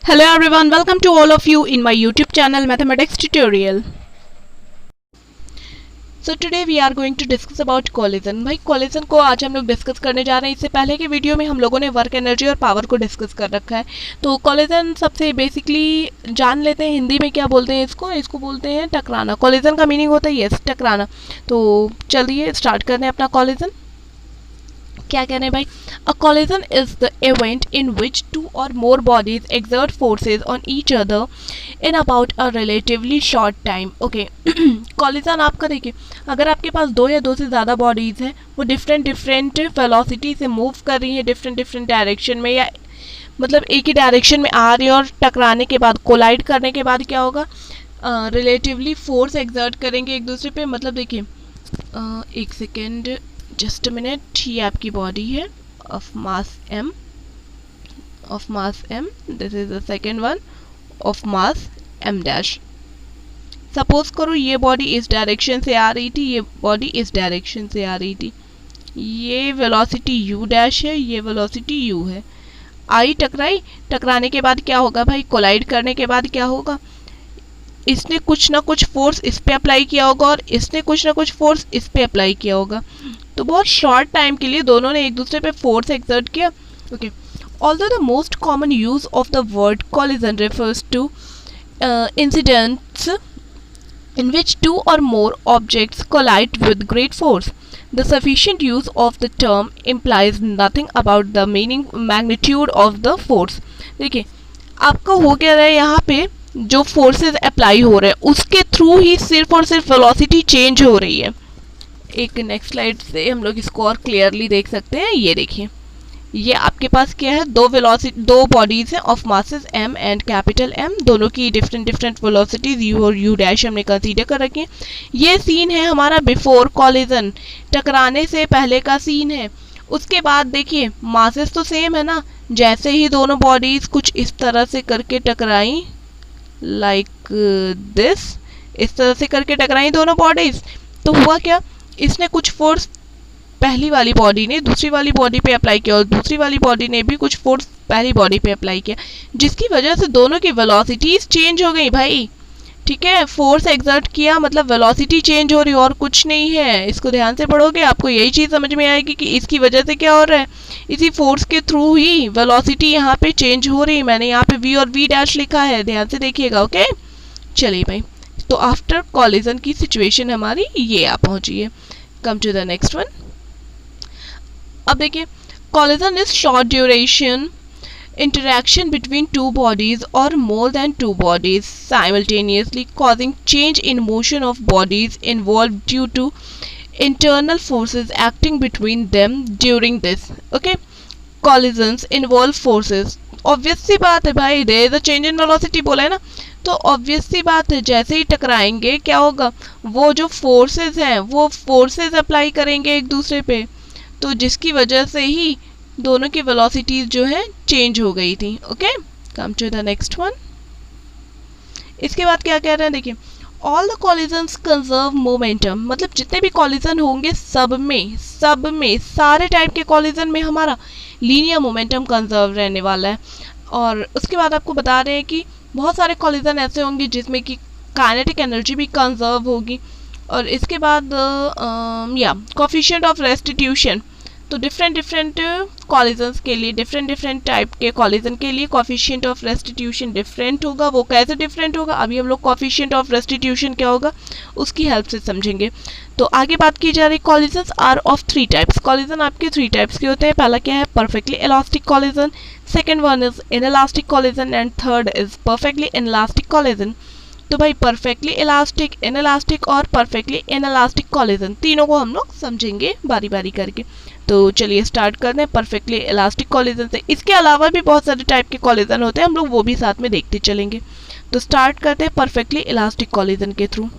Hello everyone, welcome to all of you in my YouTube channel Mathematics Tutorial. So today we are going to discuss about collision. भाई collision को आज हम लोग discuss करने जा रहे हैं। इससे पहले के वीडियो में हम लोगों ने वर्क एनर्जी और पावर को डिस्कस कर रखा है। तो collision सबसे बेसिकली जान लेते हैं हिंदी में क्या बोलते हैं इसको बोलते हैं टकराना। collision का मीनिंग होता है यस टकराना। तो चलिए स्टार्ट करते हैं अपना collision। क्या कह रहे हैं भाई, अ collision is the event in which two or more bodies exert forces on each other in about a relatively short time. Okay collision आपका देखिए, अगर आपके पास दो या दो से ज़्यादा बॉडीज़ हैं, वो डिफरेंट वेलोसिटी से मूव कर रही हैं डिफरेंट डायरेक्शन में, या मतलब एक ही डायरेक्शन में आ रही है, और टकराने के बाद कोलाइड करने के बाद क्या होगा, रिलेटिवली फोर्स एक्सर्ट करेंगे एक दूसरे पे। मतलब देखिए एक सेकेंड जस्ट अ मिनट, ये आपकी बॉडी है of mass m, this is the second one of mass m dash. Suppose करो ये बॉडी इस डायरेक्शन से आ रही थी, ये बॉडी इस डायरेक्शन से आ रही थी, ये वेलोसिटी u डैश है, ये वेलोसिटी u है। आई टकराई, टकराने के बाद क्या होगा भाई, कोलाइड करने के बाद क्या होगा, इसने कुछ ना कुछ फोर्स इस पे अप्लाई किया होगा और इसने कुछ ना कुछ फोर्स इस पे अप्लाई किया होगा। तो बहुत शॉर्ट टाइम के लिए दोनों ने एक दूसरे पे फोर्स एक्सर्ट किया। Okay, although the most common use of the word collision refers to incidents in which two or more objects collide with great force. The sufficient use of the term implies nothing about the magnitude of the force. देखिए आपका हो क्या रहा है, यहाँ पे जो forces apply हो रहे हैं उसके थ्रू ही सिर्फ और सिर्फ वेलोसिटी चेंज हो रही है। एक नेक्स्ट स्लाइड से हम लोग इसको और क्लियरली देख सकते हैं। ये देखिए, ये आपके पास क्या है, दो बॉडीज हैं of masses m and capital M, दोनों की डिफरेंट वेलोसिटीज u और u डैश हमने कंसीडर कर रखी है। ये सीन है हमारा बिफोर कॉलिजन, टकराने से पहले का सीन है। उसके बाद देखिए मासेस तो सेम है ना, जैसे ही दोनों बॉडीज कुछ इस तरह से करके टकराई, लाइक दिस, इस तरह से करके टकराई दोनों बॉडीज, तो हुआ क्या, इसने कुछ फोर्स पहली वाली बॉडी ने दूसरी वाली बॉडी पे अप्लाई किया और दूसरी वाली बॉडी ने भी कुछ फोर्स पहली बॉडी पे अप्लाई किया, जिसकी वजह से दोनों की वेलोसिटीज चेंज हो गई भाई। ठीक है, फोर्स एक्सर्ट किया मतलब वेलोसिटी चेंज हो रही, और कुछ नहीं है। इसको ध्यान से पढ़ोगे आपको यही चीज़ समझ में आएगी कि इसकी वजह से क्या हो रहा है, इसी फोर्स के थ्रू ही वेलोसिटी यहाँ पे चेंज हो रही है। मैंने यहाँ पे v और v डैश लिखा है, ध्यान से देखिएगा। ओके चलिए भाई, तो आफ्टर कॉलिजन की सिचुएशन हमारी ये आप पहुँचिए। Come to the next one. अब देखिए, collision is short duration interaction between two bodies or more than two bodies simultaneously causing change in motion of bodies involved due to internal forces acting between them during this. Okay, collisions involve forces. Obvious सी बात है भाई, there is a change in velocity बोला है ना, तो obvious सी बात है जैसे ही टकराएंगे क्या होगा, वो जो फोर्सेस हैं वो फोर्सेस अप्लाई करेंगे एक दूसरे पे, तो जिसकी वजह से ही दोनों की वेलोसिटीज जो है चेंज हो गई थी। Okay, come to the next one. इसके बाद क्या कह रहे हैं, देखिए, all the collisions conserve momentum, मतलब जितने भी कॉलिजन होंगे सब में सारे टाइप के कॉलिजन में हमारा लीनियर मोमेंटम कंजर्व रहने वाला है। और उसके बाद आपको बता रहे हैं कि बहुत सारे कॉलिजन ऐसे होंगे जिसमें कि काइनेटिक एनर्जी भी कंजर्व होगी। और इसके बाद कोफिशिएंट ऑफ रेस्टिट्यूशन, तो डिफरेंट कॉलिजन्स के लिए डिफरेंट टाइप के कॉलिजन के लिए कोफिशिएंट ऑफ रेस्टिट्यूशन डिफरेंट होगा। वो कैसे डिफरेंट होगा, अभी हम लोग कोफिशिएंट ऑफ रेस्टिट्यूशन क्या होगा उसकी हेल्प से समझेंगे। तो आगे बात की जा रही, collisions are of three types. Collision आपके थ्री टाइप्स के होते हैं। पहला क्या है, perfectly elastic collision, second one is inelastic collision and third is perfectly inelastic collision. तो भाई परफेक्टली इलास्टिक, इनइलास्टिक और परफेक्टली इनइलास्टिक कॉलिजन तीनों को हम लोग समझेंगे बारी बारी करके। तो चलिए स्टार्ट करते हैं परफेक्टली इलास्टिक कॉलिजन से। इसके अलावा भी बहुत सारे टाइप के कॉलिजन होते हैं, हम लोग वो भी साथ में देखते चलेंगे। तो स्टार्ट करते हैं परफेक्टली इलास्टिक कॉलिजन के थ्रू।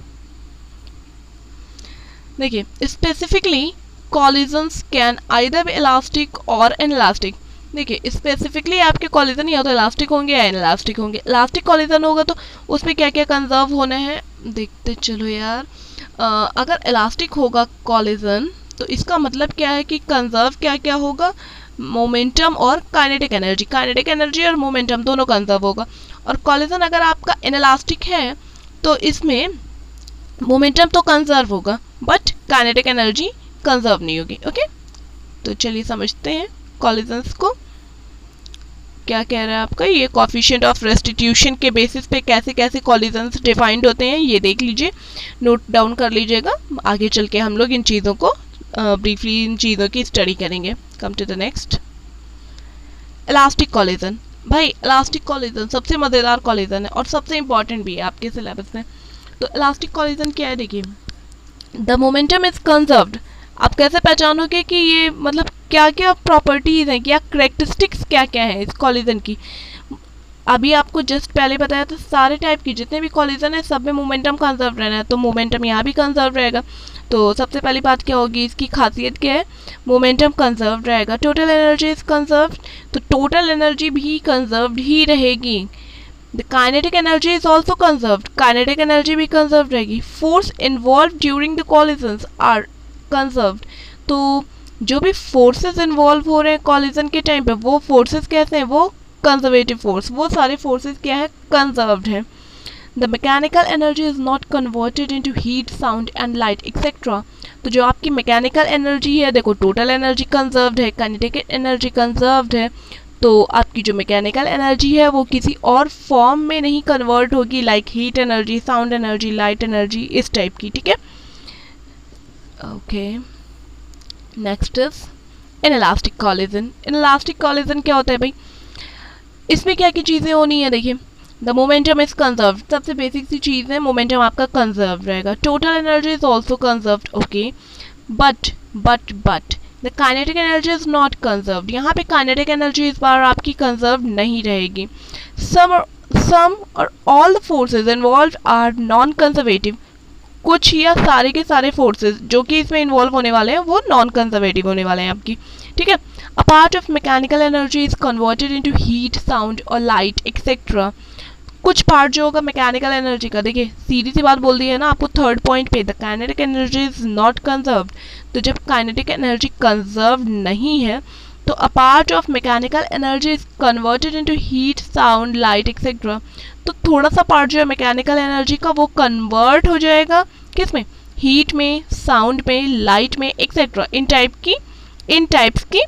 देखिए, specifically collisions can either be elastic और इनइलास्टिक। देखिए स्पेसिफिकली आपके कॉलिजन या तो इलास्टिक होंगे या इनइलास्टिक होंगे। इलास्टिक कॉलिजन होगा तो उसमें क्या क्या कंजर्व होने हैं देखते चलो यार। अगर इलास्टिक होगा कॉलिजन तो इसका मतलब क्या है कि कंजर्व क्या क्या होगा, मोमेंटम और काइनेटिक एनर्जी और मोमेंटम दोनों कंजर्व होगा। और कॉलिजन अगर आपका इनइलास्टिक है तो इसमें मोमेंटम तो कंजर्व होगा बट काइनेटिक एनर्जी कंजर्व नहीं होगी। ओके, तो चलिए समझते हैं कॉलिजन्स को। क्या कह रहा है आपका, ये कोएफिशिएंट ऑफ रेस्टिट्यूशन के बेसिस पे कैसे कैसे कॉलिजन्स डिफाइंड होते हैं ये देख लीजिए, नोट डाउन कर लीजिएगा। आगे चल के हम लोग इन चीज़ों को ब्रीफली इन चीज़ों की स्टडी करेंगे। Come to the next, elastic collision. भाई इलास्टिक कॉलिजन सबसे मज़ेदार कॉलिजन है और सबसे इंपॉर्टेंट भी है आपके सिलेबस में। तो इलास्टिक कॉलिजन क्या है, देखिए, द मोमेंटम इज कंजर्व्ड। आप कैसे पहचानोगे कि ये मतलब क्या क्या प्रॉपर्टीज़ हैं, क्या करेक्टरिस्टिक्स क्या क्या है इस कॉलिजन की। अभी आपको जस्ट पहले बताया था सारे टाइप की जितने भी कॉलिजन है सब में मोमेंटम कंजर्व रहना है, तो मोमेंटम यहाँ भी कंजर्व रहेगा। तो सबसे पहली बात क्या होगी, इसकी खासियत क्या है, मोमेंटम कंजर्व रहेगा। टोटल एनर्जी इज कंजर्व, तो टोटल एनर्जी भी कंजर्व्ड ही रहेगी। The kinetic energy is also conserved, kinetic energy भी कंजर्व रहेगी। Force involve during the collisions are conserved, तो जो भी फोर्सेस इन्वॉल्व हो रहे हैं कॉलिजन के टाइम पे वो फोर्सेस कैसे हैं, वो कंजर्वेटिव फोर्स, वो सारे फोर्सेस क्या है, कंजर्व्ड हैं। The mechanical energy is not converted into heat, sound and light etcetera, तो जो आपकी मैकेनिकल एनर्जी है, देखो टोटल एनर्जी कंजर्व्ड है, काइनेटिक एनर्जी कंजर्व्ड है, तो आपकी जो मैकेनिकल एनर्जी है वो किसी और फॉर्म में नहीं कन्वर्ट होगी, like heat energy, sound energy, light energy, इस टाइप की। ठीक है, okay. Next is inelastic collision. Inelastic collision क्या होता है भाई, इसमें क्या क्या चीज़ें होनी है, देखिए, द मोमेंटम इज कंजर्व्ड, सबसे बेसिक सी चीज़ है, मोमेंटम आपका कंजर्व रहेगा। Total energy is also conserved, okay, but the kinetic energy is not conserved, यहाँ पे काइनेटिक एनर्जी इस बार आपकी कंजर्व नहीं रहेगी। सम और all the forces involve are non conservative, कुछ या सारे के सारे फोर्सेस जो कि इसमें इन्वॉल्व होने वाले हैं वो नॉन कंजर्वेटिव होने वाले हैं आपकी। ठीक है, a part of mechanical energy is converted into heat, sound और लाइट एक्सेट्रा। कुछ पार्ट जो होगा मैकेनिकल एनर्जी का, देखिए सीधी सी बात बोल दी है ना आपको थर्ड पॉइंट पे, the kinetic energy is not conserved, तो जब काइनेटिक एनर्जी कंजर्व नहीं है तो a part of mechanical energy is converted into heat, sound, light etcetera, तो थोड़ा सा पार्ट जो है मैकेनिकल एनर्जी का वो कन्वर्ट हो जाएगा किस में, हीट में, साउंड में, लाइट में एक्सेट्रा, इन टाइप्स की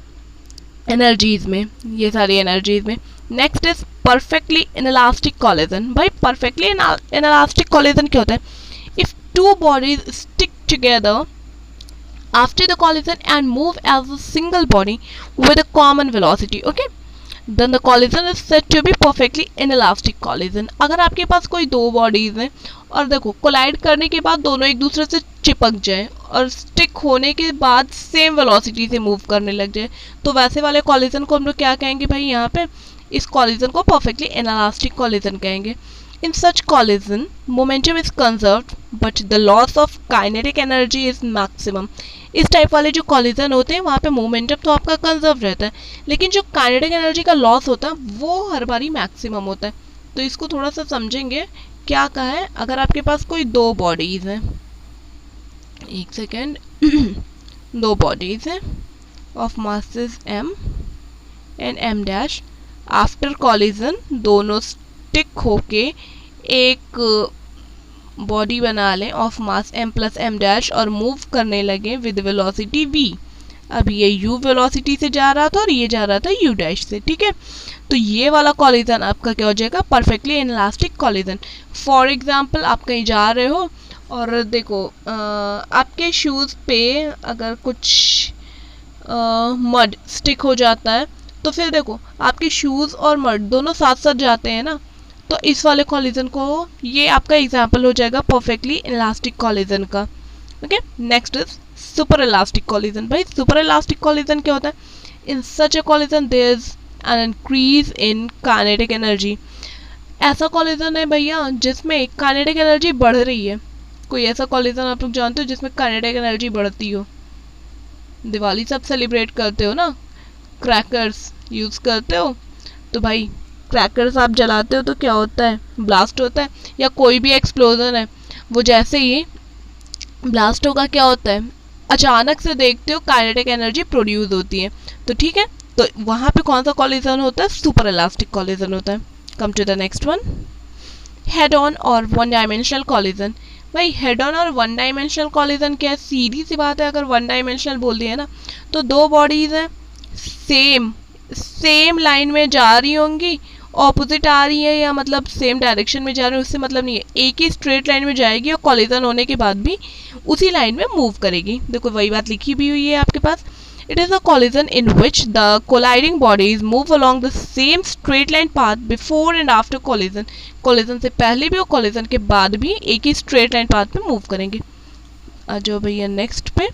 एनर्जीज में, ये सारी एनर्जीज में। Next is perfectly inelastic collision. भाई परफेक्टली इनइलास्टिक कॉलिजन क्या होता है, if two bodies stick together after the collision and move as a single body with a common velocity, okay, then the collision is said to be perfectly inelastic collision। अगर आपके पास कोई दो bodies हैं और देखो कोलाइड करने के बाद दोनों एक दूसरे से चिपक जाए और स्टिक होने के बाद सेम वेलोसिटी से मूव करने लग जाए, तो वैसे वाले कॉलिजन को हम लोग क्या कहेंगे भाई, यहाँ पे इस कॉलिजन को परफेक्टली इनइलास्टिक कॉलिजन कहेंगे। In such collision, momentum is conserved, but the loss of kinetic energy is maximum। इस टाइप वाले जो कॉलिजन होते हैं वहाँ पे मोमेंटम तो आपका कंजर्व रहता है, लेकिन जो काइनेटिक एनर्जी का लॉस होता है वो हर बारी मैक्सिमम होता है। तो इसको थोड़ा सा समझेंगे क्या कहा है। अगर आपके पास कोई दो बॉडीज हैं, एक सेकेंड, दो बॉडीज हैं of masses m and m dash, after collision दोनों स्टिक होके एक बॉडी बना लें of mass m plus m dash और मूव करने लगे विद वेलोसिटी v। अब ये u वेलोसिटी से जा रहा था और ये जा रहा था u डैश से। ठीक है, तो ये वाला कॉलिजन आपका क्या हो जाएगा, perfectly inelastic collision. For example आप कहीं जा रहे हो और देखो आपके शूज़ पे अगर कुछ मड स्टिक हो जाता है तो फिर देखो आपके शूज़ और मड दोनों साथ साथ जाते हैं ना, तो इस वाले कॉलिजन को, ये आपका एग्जाम्पल हो जाएगा परफेक्टली इलास्टिक कॉलिजन का। Okay, next is super elastic collision. भाई सुपर इलास्टिक कॉलिजन क्या होता है, in such a collision there is an increase in kinetic energy. ऐसा कॉलिजन है भैया जिसमें काइनेटिक एनर्जी बढ़ रही है। कोई ऐसा कॉलिजन आप लोग जानते हो जिसमें काइनेटिक एनर्जी बढ़ती हो? दिवाली सब सेलिब्रेट करते हो ना, क्रैकर्स यूज़ करते हो, तो भाई क्रैकर्स आप जलाते हो तो क्या होता है, ब्लास्ट होता है। या कोई भी एक्सप्लोजन है वो जैसे ही ब्लास्ट होगा क्या होता है, अचानक से देखते हो काइनेटिक एनर्जी प्रोड्यूस होती है। तो ठीक है, तो वहाँ पे कौन सा कॉलिजन होता है? सुपर इलास्टिक कॉलिजन होता है। Come to the next one, head on और वन डायमेंशनल कॉलिजन। भाई हेड ऑन और वन डायमेंशनल कॉलिजन क्या है? सीधी सी बात है, अगर वन डायमेंशनल बोल दिया ना तो दो बॉडीज हैं सेम लाइन में जा रही होंगी, ऑपोजिट आ रही है या मतलब सेम डायरेक्शन में जा रही है, उससे मतलब नहीं है, एक ही स्ट्रेट लाइन में जाएगी और कॉलिजन होने के बाद भी उसी लाइन में मूव करेगी। देखो वही बात लिखी भी हुई है आपके पास। It is a collision in which the colliding bodies move along the same straight line path before and after collision. Collision से पहले भी और collision के बाद भी एक ही straight line path पे move करेंगे। आ जाओ भैया नेक्स्ट पे,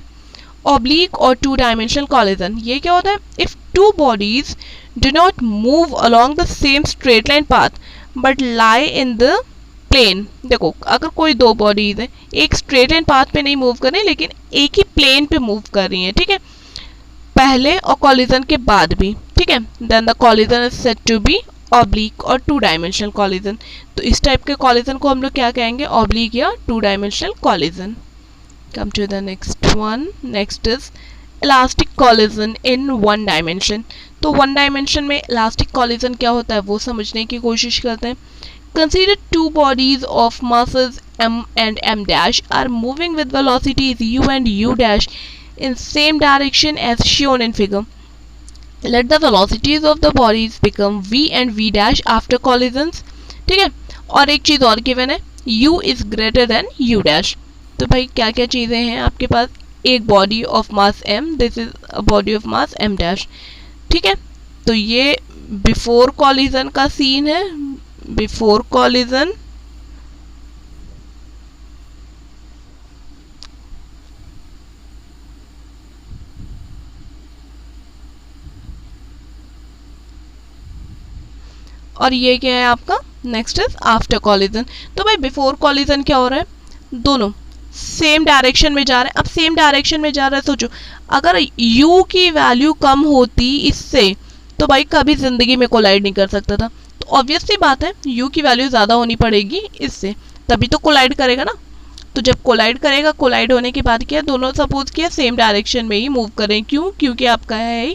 oblique और two dimensional collision। ये क्या होता है? If two bodies do not move along the same straight line path but lie in the plane। देखो अगर कोई दो बॉडीज है, एक स्ट्रेट लाइन पाथ पे नहीं मूव कर रही लेकिन एक ही प्लेन पे मूव कर रही है, ठीक है, पहले और कॉलिजन के बाद भी, ठीक है, then the collision is said to be oblique और टू डायमेंशनल कॉलिजन। तो इस टाइप के कॉलिजन को हम लोग क्या कहेंगे? ऑब्लिक या two dimensional collision. Come to the next one, next is elastic collision in one dimension. तो वन डायमेंशन में इलास्टिक कॉलिजन क्या होता है वो समझने की कोशिश करते हैं। Consider two bodies of masses m and m dash are moving with velocities u and u dash in same direction as shown in figure. Let the velocities of the bodies become v and v dash after collisions. ठीक है, और एक चीज और given है, u is greater than u dash। तो भाई क्या क्या चीजें हैं आपके पास? एक body of mass m, this is a body of mass m dash, ठीक है। तो ये बिफोर कॉलिजन का सीन है, बिफोर कॉलिजन, और ये क्या है आपका? Next is after collision. तो भाई बिफोर कॉलिजन क्या हो रहा है? दोनों सेम डायरेक्शन में जा रहे हैं। अब सेम डायरेक्शन में जा रहा है, सोचो अगर u की वैल्यू कम होती इससे तो भाई कभी जिंदगी में कोलाइड नहीं कर सकता था। तो ऑब्वियस सी बात है u की वैल्यू ज़्यादा होनी पड़ेगी इससे, तभी तो कोलाइड करेगा ना। तो जब कोलाइड करेगा, कोलाइड होने के बाद क्या, दोनों सपोज किया सेम डायरेक्शन में ही मूव करें। क्यों? क्योंकि आपका है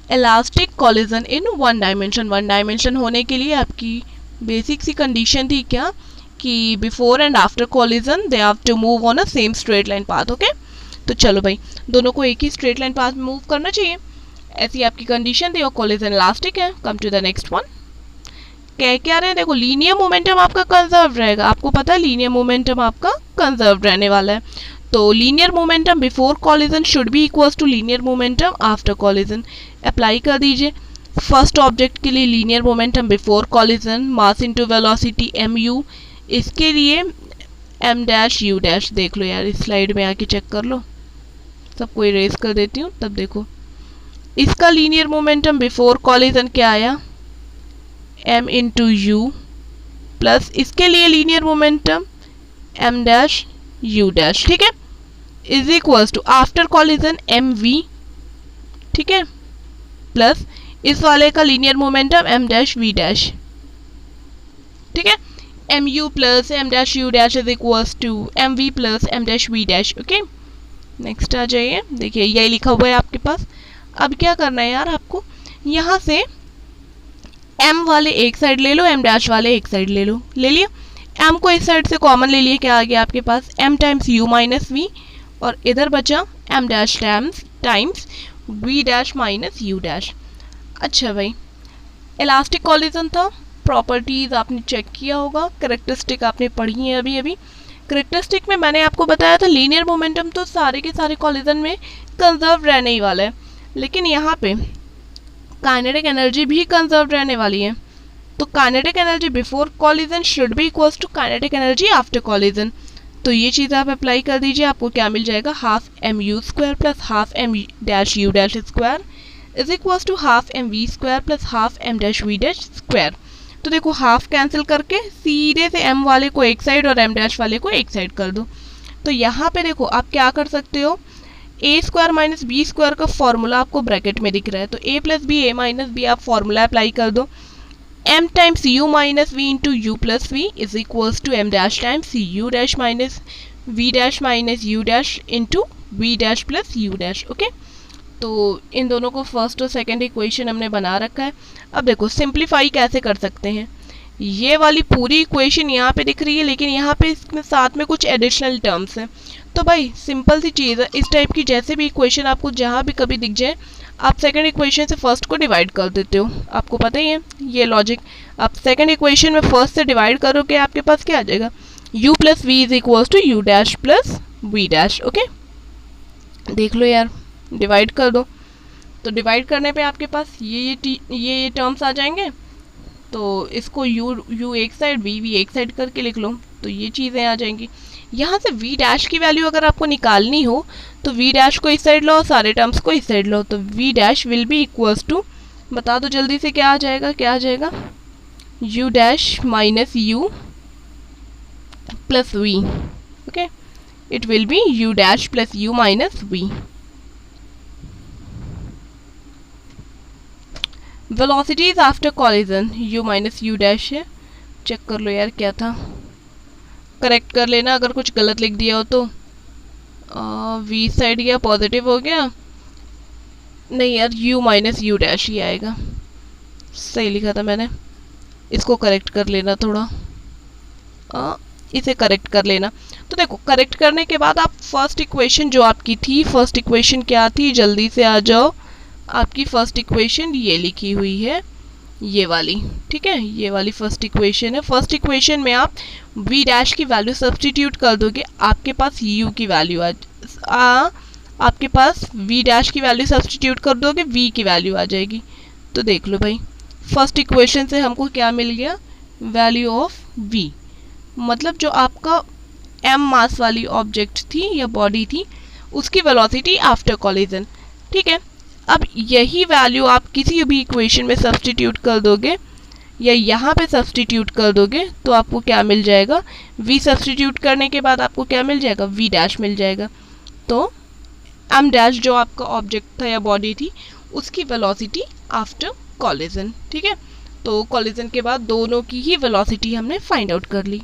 elastic collision in one dimension. One dimension होने के लिए आपकी बेसिक सी कंडीशन थी क्या, कि before and after collision they have to move on a same straight line path. Okay, तो चलो भाई दोनों को एक ही स्ट्रेट लाइन पाथ में मूव करना चाहिए, ऐसी आपकी कंडीशन थी और कॉलिजन इलास्टिक है। Come to the next one, कह क्या रहे हैं? देखो लीनियर मोमेंटम आपका कंजर्व रहेगा। आपको पता है लीनियर मोमेंटम आपका कंजर्व रहने वाला है। तो linear momentum before collision should be equals to linear momentum after collision. Apply कर दीजिए। फर्स्ट ऑब्जेक्ट के लिए linear momentum before collision, mass into velocity mu, इसके लिए m डैश u डैश। देख लो यार, इस स्लाइड में आके चेक कर लो, सबको इरेज कर देती हूँ तब देखो। इसका लीनियर मोमेंटम बिफोर कॉलिजन क्या आया? m इंटू u, प्लस इसके लिए linear momentum m dash u dash, ठीक है, is equals to after collision mv, ठीक है, प्लस इस वाले का linear momentum m dash v dash, ठीक है, mu plus m dash u dash is equals to mv plus m dash v dash. Okay, next आ जाइए। देखिए यही लिखा हुआ है आपके पास। अब क्या करना है यार आपको, यहाँ से m वाले एक साइड ले लो, m डैश वाले एक साइड ले लो। ले लिया, m को इस साइड से कॉमन ले लिए, क्या आ गया आपके पास? m times u minus v, और इधर बचा m dash times v dash minus u dash. अच्छा भाई, इलास्टिक कॉलिजन था, प्रॉपर्टीज आपने चेक किया होगा, कैरेक्टरिस्टिक आपने पढ़ी है अभी अभी। कैरेक्टरिस्टिक में मैंने आपको बताया था लीनियर मोमेंटम तो सारे के सारे कॉलिजन में कंजर्व रहने ही वाला है, लेकिन यहाँ पे काइनेटिक एनर्जी भी कंजर्व रहने वाली है। तो kinetic energy before collision should be equals to kinetic energy after collision. तो ये चीज़ आप अप्लाई कर दीजिए, आपको क्या मिल जाएगा? Half mu square plus half m dash u dash square is equals to half mv square plus half m dash v dash square. तो देखो हाफ कैंसिल करके सीधे से m वाले को एक साइड और m डैश वाले को एक साइड कर दो। तो यहाँ पे देखो आप क्या कर सकते हो, a square minus B square का फॉर्मूला आपको ब्रैकेट में दिख रहा है, तो a plus B a minus B आप फॉर्मूला अप्लाई कर दो। m times u minus v into U plus V is equals to m dash times u dash minus v dash minus u dash into v dash plus u dash. Okay, तो इन दोनों को first और second equation हमने बना रखा है। अब देखो सिंप्लीफाई कैसे कर सकते हैं। ये वाली पूरी इक्वेशन यहाँ पे दिख रही है, लेकिन यहाँ पे इसमें साथ में कुछ एडिशनल टर्म्स हैं। तो भाई सिंपल सी चीज़ है, इस टाइप की जैसे भी इक्वेशन आपको जहाँ भी कभी दिख जाए, आप सेकंड इक्वेशन से फर्स्ट को डिवाइड कर देते हो। आपको पता ही है ये लॉजिक। आप सेकंड इक्वेशन में फर्स्ट से डिवाइड करोगे, आपके पास क्या आ जाएगा, u plus V is equal to U dash plus V dash. Okay, देख लो यार, डिवाइड कर दो। तो डिवाइड करने पे आपके पास ये टर्म्स आ जाएंगे। तो इसको u एक साइड v एक साइड करके लिख लो, तो ये चीज़ें आ जाएंगी। यहाँ से v डैश की वैल्यू अगर आपको निकालनी हो तो v डैश को इस साइड लो, सारे टर्म्स को इस साइड लो, तो v dash will be equals to, बता दो जल्दी से क्या आ जाएगा, क्या आ जाएगा, u dash minus u plus v। Okay, it will be u dash plus u minus v। Velocities after collision u minus u dash है। चेक कर लो यार क्या था, करेक्ट कर लेना अगर कुछ गलत लिख दिया हो तो। v साइड गया, पॉजिटिव हो गया, नहीं यार u माइनस u डैश ही आएगा, सही लिखा था मैंने। इसको करेक्ट कर लेना थोड़ा, इसे करेक्ट कर लेना। तो देखो करेक्ट करने के बाद आप फर्स्ट इक्वेशन जो आपकी थी, फर्स्ट इक्वेशन क्या थी, जल्दी से आ जाओ। आपकी फर्स्ट इक्वेशन ये लिखी हुई है, ये वाली, ठीक है, ये वाली फर्स्ट इक्वेशन है। फर्स्ट इक्वेशन में आप v डैश की वैल्यू सब्स्टिट्यूट कर दोगे, आपके पास u की वैल्यू आपके पास v डैश की वैल्यू सब्स्टिट्यूट कर दोगे, v की वैल्यू आ जाएगी। तो देख लो भाई, फर्स्ट इक्वेशन से हमको क्या मिल गया, वैल्यू ऑफ v, मतलब जो आपका m मास वाली ऑब्जेक्ट थी या बॉडी थी, उसकी वेलोसिटी आफ्टर कॉलिजन। ठीक है, अब यही वैल्यू आप किसी भी इक्वेशन में सब्स्टिट्यूट कर दोगे या यहाँ पे सब्स्टिट्यूट कर दोगे तो आपको क्या मिल जाएगा, v सब्स्टिट्यूट करने के बाद आपको क्या मिल जाएगा, v डैश मिल जाएगा। तो m डैश जो आपका ऑब्जेक्ट था या बॉडी थी, उसकी वेलोसिटी आफ्टर कॉलिजन। ठीक है, तो कॉलिजन के बाद दोनों की ही वेलोसिटी हमने फाइंड आउट कर ली।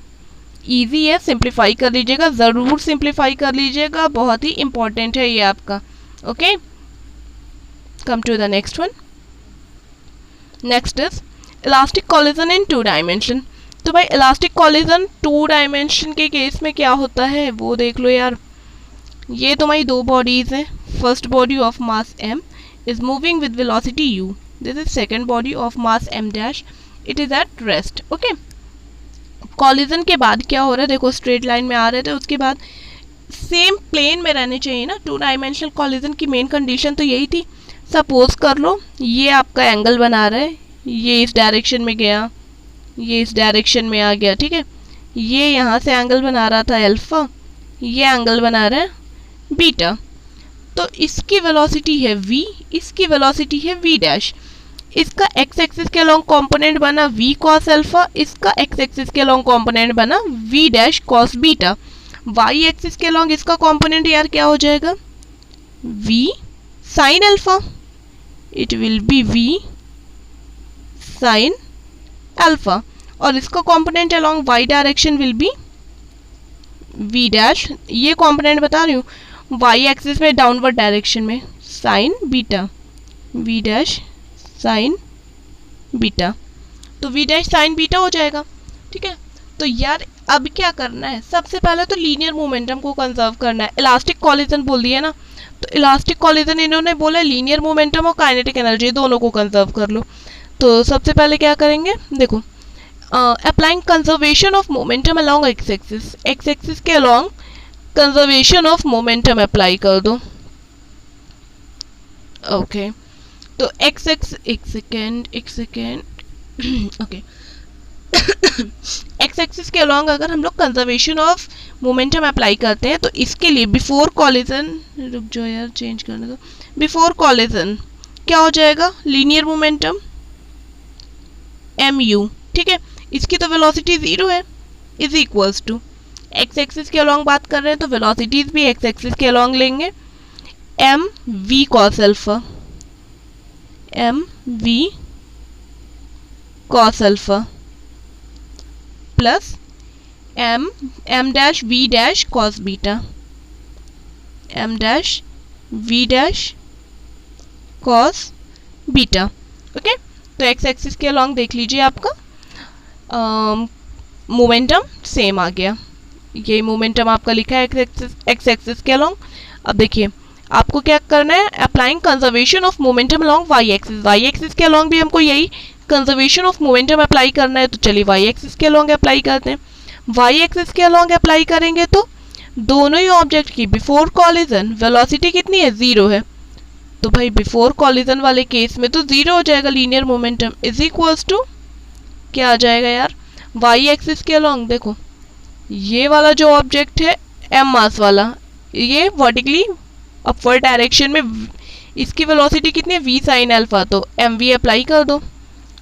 ईजी है, सिंप्लीफाई कर लीजिएगा, ज़रूर सिंप्लीफाई कर लीजिएगा, बहुत ही इंपॉर्टेंट है ये आपका। Okay, come to the next one. Next is elastic collision in 2 dimension। तो भाई elastic collision 2 dimension के केस में क्या होता है वो देख लो यार। ये तुम्हारी दो बॉडीज हैं, first body of mass m is moving with velocity u, this is second body of mass m dash, it is at rest। Okay, collision के बाद क्या हो रहा है, देखो स्ट्रेट लाइन में आ रहे थे, उसके बाद सेम प्लेन में रहने चाहिए ना। 2 डायमेंशनल कॉलिजन की मेन कंडीशन तो यही थी। सपोज कर लो ये आपका एंगल बना रहा है, ये इस डायरेक्शन में गया, ये इस डायरेक्शन में आ गया। ठीक है, ये यहाँ से एंगल बना रहा था अल्फा, ये एंगल बना रहा है बीटा। तो इसकी वेलोसिटी है v, इसकी वेलोसिटी है v डैश। इसका x एक्सिस के लॉन्ग कंपोनेंट बना v cos अल्फा, इसका x एक्सिस के लॉन्ग कंपोनेंट बना v dash cos beta. y axis के लॉन्ग इसका कंपोनेंट यार क्या हो जाएगा, v sin alpha, it will be v sin alpha, और इसका component along y direction will be v dash. ये कंपोनेंट बता रही हूँ y एक्सिस में डाउनवर्ड डायरेक्शन में sin beta, v dash sin beta. तो v डैश sin बीटा हो जाएगा। ठीक है, तो यार अब क्या करना है, सबसे पहले तो लीनियर मोमेंटम को कंजर्व करना है। इलास्टिक कॉलिजन बोल दिया ना, तो इलास्टिक कॉलिजन इन्होंने बोला लीनियर मोमेंटम और काइनेटिक एनर्जी दोनों को कंजर्व कर लो। तो सबसे पहले क्या करेंगे, देखो applying conservation of momentum along x axis, x axis के along conservation of momentum apply कर दो। ओके, तो एक्स एक्स एक सेकेंड ओके, एक्स एक्सिस के अलोंग अगर हम लोग कंजर्वेशन ऑफ मोमेंटम अप्लाई करते हैं तो इसके लिए बिफोर कॉलिजन, रुक जाओ यार चेंज करने दो, बिफोर कॉलिजन क्या हो जाएगा, लीनियर मोमेंटम mu। ठीक है, इसकी तो वेलोसिटी 0 है, is equals to x axis के अलोंग बात कर रहे हैं तो वेलोसिटीज भी एक्स एक्सिस के अलोंग लेंगे, m v cos alpha, m v cos alpha plus m dash v dash cos beta, m dash v dash cos beta. Okay, तो एक्स एक्सिस के अलॉन्ग देख लीजिए आपका मोमेंटम सेम आ गया। ये मोमेंटम आपका लिखा है एक्स एक्सिस के अलॉन्ग। अब देखिए आपको क्या करना है, applying conservation of momentum along y axis के अलॉन्ग भी हमको यही कंजर्वेशन ऑफ मोमेंटम अप्लाई करना है। तो चलिए वाई एक्सिस के अलॉन्ग अप्लाई करते हैं। वाई एक्सिस के अलॉन्ग अप्लाई करेंगे तो दोनों ही ऑब्जेक्ट की बिफोर कॉलिजन वेलोसिटी कितनी है, 0 है। तो भाई बिफोर कॉलिजन वाले केस में तो 0 हो जाएगा linear momentum is equals to क्या आ जाएगा यार, वाई एक्सिस के अलॉन्ग देखो ये वाला जो ऑब्जेक्ट है एम मास वाला, ये वर्टिकली अपवर्ड डायरेक्शन में, इसकी वेलोसिटी कितनी है, v साइन अल्फा। तो एम वी अप्लाई कर दो,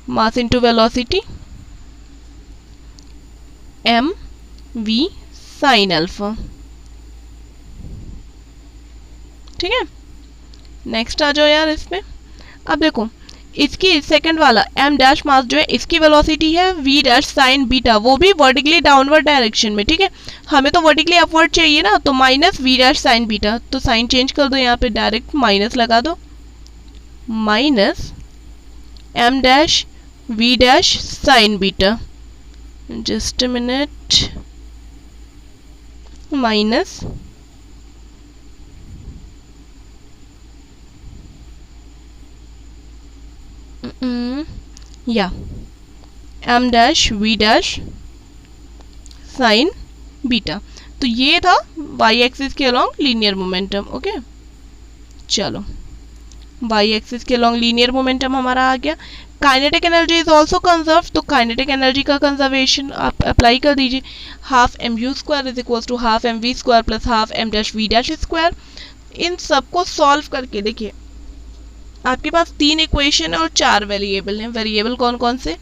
mass into velocity m v sine alpha. ठीक है, नेक्स्ट आ जाओ यार इसमें। अब देखो इसकी सेकंड वाला एम डैश मास जो है इसकी वेलोसिटी है वी डैश साइन बीटा, वो भी वर्टिकली डाउनवर्ड डायरेक्शन में। ठीक है, हमें तो वर्टिकली अपवर्ड चाहिए ना, तो minus v dash sine beta. तो साइन चेंज कर दो, यहाँ पे डायरेक्ट माइनस लगा दो, minus m dash v dash sine beta. Just a minute, minus या m dash v dash sine beta. तो ये था वाई एक्सिस के अलॉन्ग लीनियर मोमेंटम। ओके, चलो वाई एक्सिस के अलॉन्ग लीनियर मोमेंटम हमारा आ गया। Kinetic energy is also conserve, तो काइनेटिक एनर्जी का कंजर्वेशन आप अप्लाई कर दीजिए। Half m u square is equal to half m v square plus half m dash v dash square. इन सबको सॉल्व करके देखिए आपके पास 3 इक्वेशन है और 4 वेरिएबल हैं। वेरिएबल कौन कौन से,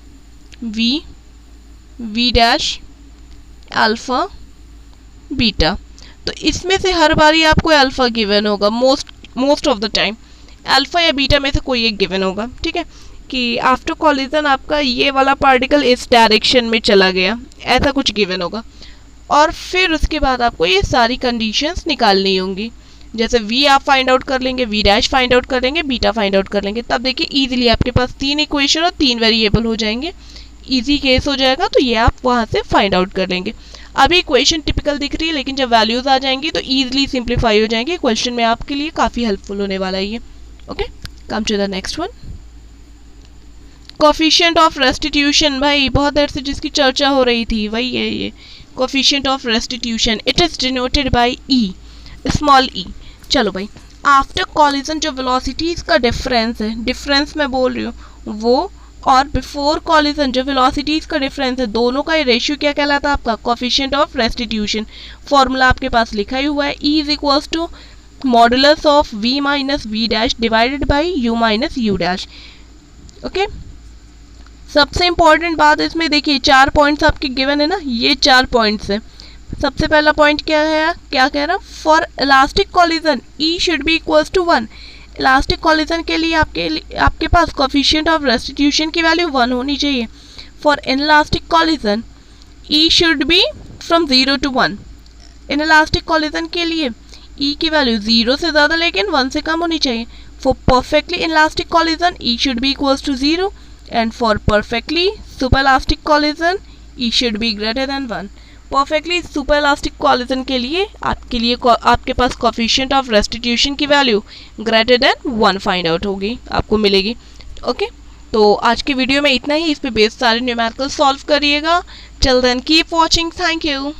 v, v dash, alpha, beta. तो इसमें से हर बारी आपको अल्फा गिवन होगा, most of the time alpha या बीटा में से कोई एक गिवन होगा। ठीक है, कि आफ्टर कॉलिजन आपका ये वाला पार्टिकल इस डायरेक्शन में चला गया, ऐसा कुछ गिवन होगा। और फिर उसके बाद आपको ये सारी कंडीशंस निकालनी होंगी। जैसे v आप फाइंड आउट कर लेंगे, v डैश फाइंड आउट कर लेंगे, बीटा फाइंड आउट कर लेंगे, तब देखिए इजीली आपके पास 3 इक्वेशन और 3 वेरिएबल हो जाएंगे। इजी केस हो जाएगा, तो ये आप वहाँ से फाइंड आउट कर लेंगे। अभी इक्वेशन टिपिकल दिख रही है, लेकिन जब वैल्यूज आ जाएंगी तो ईजिली सिंप्लीफाई हो जाएंगे। क्वेश्चन में आपके लिए काफ़ी हेल्पफुल होने वाला है ये। Okay, come to the next one. Coefficient of restitution, भाई बहुत देर से जिसकी चर्चा हो रही थी वही है ये coefficient of restitution. It is denoted by e, small e. चलो भाई, आफ्टर कॉलिजन जो वेलोसिटीज का डिफरेंस है, डिफरेंस मैं बोल रही हूँ वो, और बिफोर कॉलिजन जो वेलोसिटीज का डिफरेंस है, दोनों का ये रेशियो क्या कहलाता है आपका, कोफिशिएंट ऑफ रेस्टिट्यूशन। फॉर्मूला आपके पास लिखा ही हुआ है, e is equals to modulus of v minus v dash divided by u minus u dash. Okay, सबसे इंपॉर्टेंट बात इसमें देखिए 4 पॉइंट्स आपके गिवन है ना, ये 4 पॉइंट्स है। सबसे पहला पॉइंट क्या है, क्या कह रहा, for elastic collision e should be equals to 1। Elastic collision के लिए आपके पास कोफिशिएंट ऑफ रेस्टिट्यूशन की वैल्यू 1 होनी चाहिए। For inelastic collision e should be from 0 to 1। Inelastic collision के लिए ई की वैल्यू 0 से ज़्यादा लेकिन 1 से कम होनी चाहिए। For perfectly inelastic collision e should be equals to 0 and for perfectly superelastic collision e should be greater than 1। Perfectly super elastic collision के लिए आपके पास कोफिशिएंट ऑफ रेस्टिट्यूशन की value greater than 1 find out होगी, आपको मिलेगी। Okay, तो आज की वीडियो में इतना ही। इस पे बेस्ड सारे न्यूमेरिकल सॉल्व करिएगा। Till then keep watching, thank you.